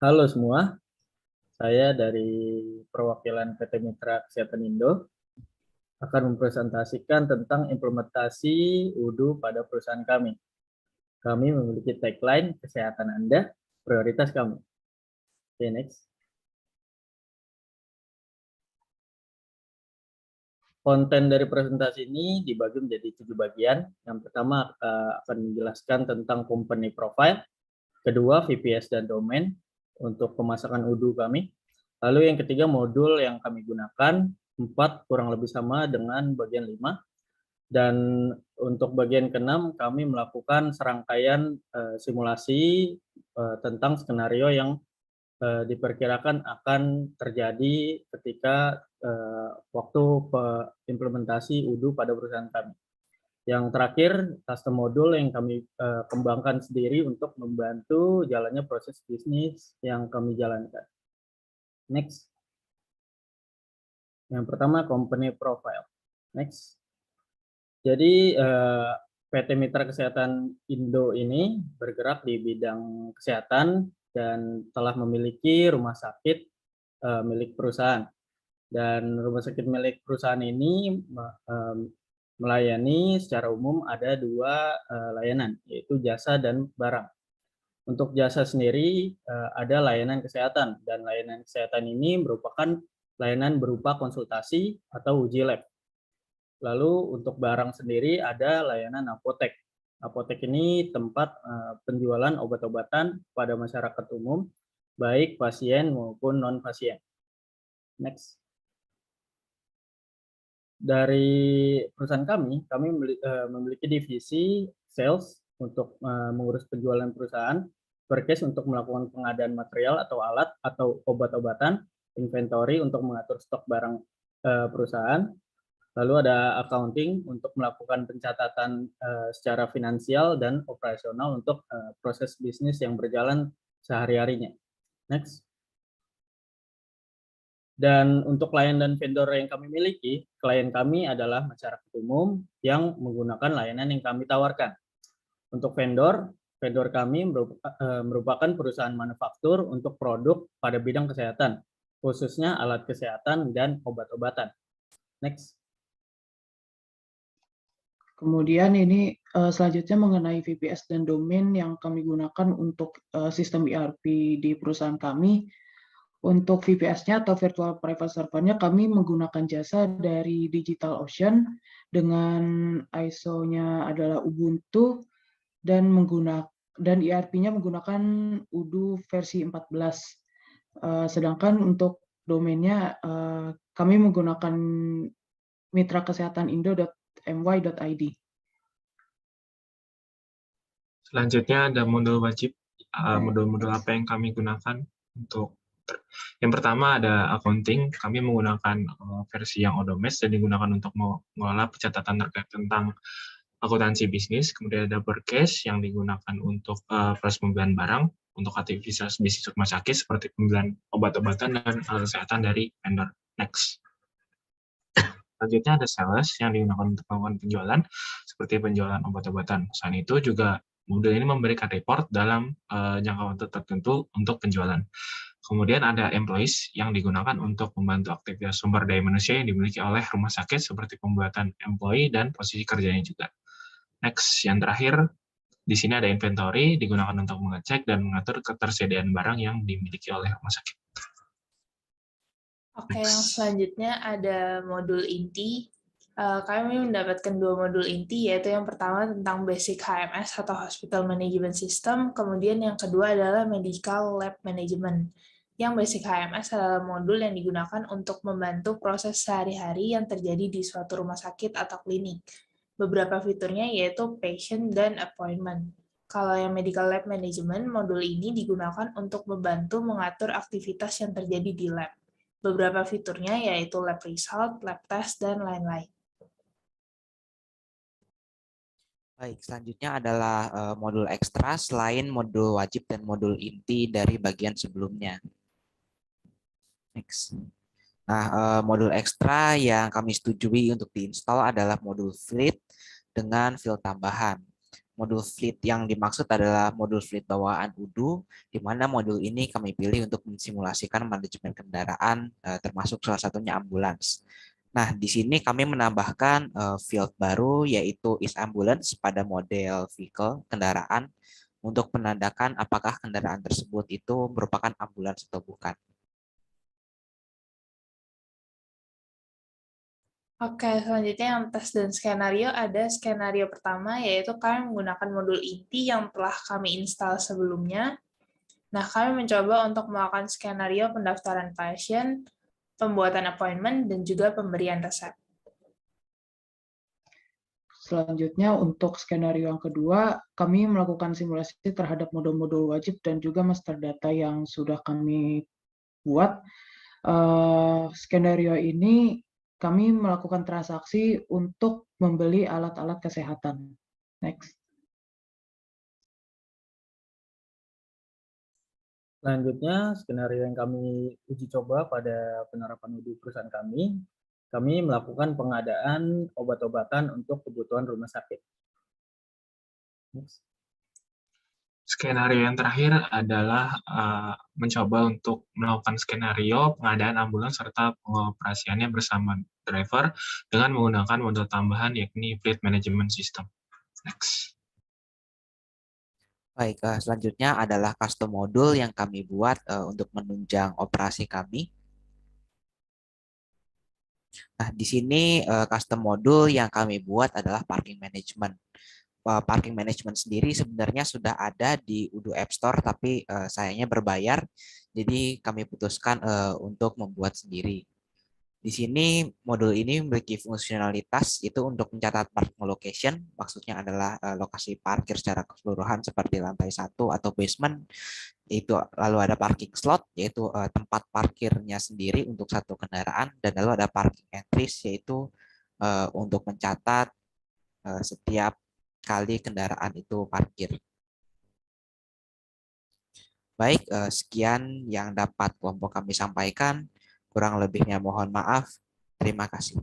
Halo semua, saya dari perwakilan PT Mitra Kesehatan Indo akan mempresentasikan tentang implementasi UDU pada perusahaan kami. Kami memiliki tagline kesehatan Anda, prioritas kami. Oke, next. Konten dari presentasi ini dibagi menjadi 7 bagian. Yang pertama akan menjelaskan tentang company profile, kedua VPS dan domain untuk pemasakan UDU kami. Lalu yang ketiga modul yang kami gunakan, 4 kurang lebih sama dengan bagian 5. Dan untuk bagian ke-6 kami melakukan serangkaian simulasi tentang skenario yang diperkirakan akan terjadi ketika waktu implementasi UDU pada perusahaan kami. Yang terakhir, custom module yang kami kembangkan sendiri untuk membantu jalannya proses bisnis yang kami jalankan. Next. Yang pertama, company profile. Next. Jadi, PT Mitra Kesehatan Indo ini bergerak di bidang kesehatan dan telah memiliki rumah sakit milik perusahaan. Dan rumah sakit milik perusahaan ini melayani secara umum ada 2 layanan, yaitu jasa dan barang. Untuk jasa sendiri ada layanan kesehatan, dan layanan kesehatan ini merupakan layanan berupa konsultasi atau uji lab. Lalu untuk barang sendiri ada layanan apotek. Apotek ini tempat penjualan obat-obatan pada masyarakat umum, baik pasien maupun non-pasien. Next. Dari perusahaan kami memiliki divisi sales untuk mengurus penjualan perusahaan, purchase untuk melakukan pengadaan material atau alat atau obat-obatan, inventory untuk mengatur stok barang perusahaan, lalu ada accounting untuk melakukan pencatatan secara finansial dan operasional untuk proses bisnis yang berjalan sehari-harinya. Next. Dan untuk klien dan vendor yang kami miliki, klien kami adalah masyarakat umum yang menggunakan layanan yang kami tawarkan. Untuk vendor kami merupakan perusahaan manufaktur untuk produk pada bidang kesehatan, khususnya alat kesehatan dan obat-obatan. Next. Kemudian ini selanjutnya mengenai VPS dan domain yang kami gunakan untuk sistem ERP di perusahaan kami. Untuk VPS-nya atau Virtual Private Server-nya kami menggunakan jasa dari DigitalOcean dengan ISO-nya adalah Ubuntu dan ERP-nya menggunakan UDU versi 14. Sedangkan untuk domainnya kami menggunakan mitrakesehatan.indo.my.id. Selanjutnya ada modul wajib. Modul-modul apa yang kami gunakan untuk yang pertama ada accounting. Kami menggunakan versi yang Odomes dan digunakan untuk mengelola pencatatan terkait tentang akuntansi bisnis. Kemudian ada purchase yang digunakan untuk proses pembelian barang untuk aktivitas bisnis rumah sakit seperti pembelian obat-obatan dan alat kesehatan dari vendor. Next. Selanjutnya ada sales yang digunakan untuk melakukan penjualan seperti penjualan obat-obatan. Selain itu juga modul ini memberikan report dalam jangka waktu tertentu untuk penjualan. Kemudian ada employees yang digunakan untuk membantu aktivitas sumber daya manusia yang dimiliki oleh rumah sakit seperti pembuatan employee dan posisi kerjanya juga. Next, yang terakhir, di sini ada inventory digunakan untuk mengecek dan mengatur ketersediaan barang yang dimiliki oleh rumah sakit. Oke, yang selanjutnya ada modul inti. Kami mendapatkan 2 modul inti, yaitu yang pertama tentang Basic HMS atau Hospital Management System, kemudian yang kedua adalah Medical Lab Management. Yang Basic HMS adalah modul yang digunakan untuk membantu proses sehari-hari yang terjadi di suatu rumah sakit atau klinik. Beberapa fiturnya yaitu patient dan appointment. Kalau yang Medical Lab Management, modul ini digunakan untuk membantu mengatur aktivitas yang terjadi di lab. Beberapa fiturnya yaitu lab result, lab test, dan lain-lain. Baik, selanjutnya adalah modul ekstra selain modul wajib dan modul inti dari bagian sebelumnya. Next. Nah, modul ekstra yang kami setujui untuk diinstal adalah modul fleet dengan field tambahan. Modul fleet yang dimaksud adalah modul fleet bawaan UDU, di mana modul ini kami pilih untuk mensimulasikan manajemen kendaraan, termasuk salah satunya ambulans. Nah, di sini kami menambahkan field baru, yaitu is ambulance pada model vehicle, kendaraan, untuk menandakan apakah kendaraan tersebut itu merupakan ambulans atau bukan. Oke, selanjutnya yang tes dan skenario ada skenario pertama, yaitu kami menggunakan modul inti yang telah kami install sebelumnya. Nah, kami mencoba untuk melakukan skenario pendaftaran pasien, pembuatan appointment, dan juga pemberian resep. Selanjutnya untuk skenario yang kedua, kami melakukan simulasi terhadap modul-modul wajib dan juga master data yang sudah kami buat. Skenario ini kami melakukan transaksi untuk membeli alat-alat kesehatan. Next. Selanjutnya, skenario yang kami uji coba pada penerapan UDU perusahaan kami melakukan pengadaan obat-obatan untuk kebutuhan rumah sakit. Next. Skenario yang terakhir adalah mencoba untuk melakukan skenario pengadaan ambulans serta pengoperasiannya bersama driver dengan menggunakan modul tambahan yakni Fleet Management System. Next. Baik, selanjutnya adalah custom modul yang kami buat untuk menunjang operasi kami. Nah, di sini custom modul yang kami buat adalah parking management. Parking management sendiri sebenarnya sudah ada di UDU App Store, tapi sayangnya berbayar, jadi kami putuskan untuk membuat sendiri. Di sini modul ini memiliki fungsionalitas itu untuk mencatat parking location, maksudnya adalah lokasi parkir secara keseluruhan seperti lantai 1 atau basement. Itu lalu ada parking slot, yaitu tempat parkirnya sendiri untuk satu kendaraan, dan lalu ada parking entries, yaitu untuk mencatat setiap kali kendaraan itu parkir. Baik, sekian yang dapat kelompok kami sampaikan. Kurang lebihnya mohon maaf. Terima kasih.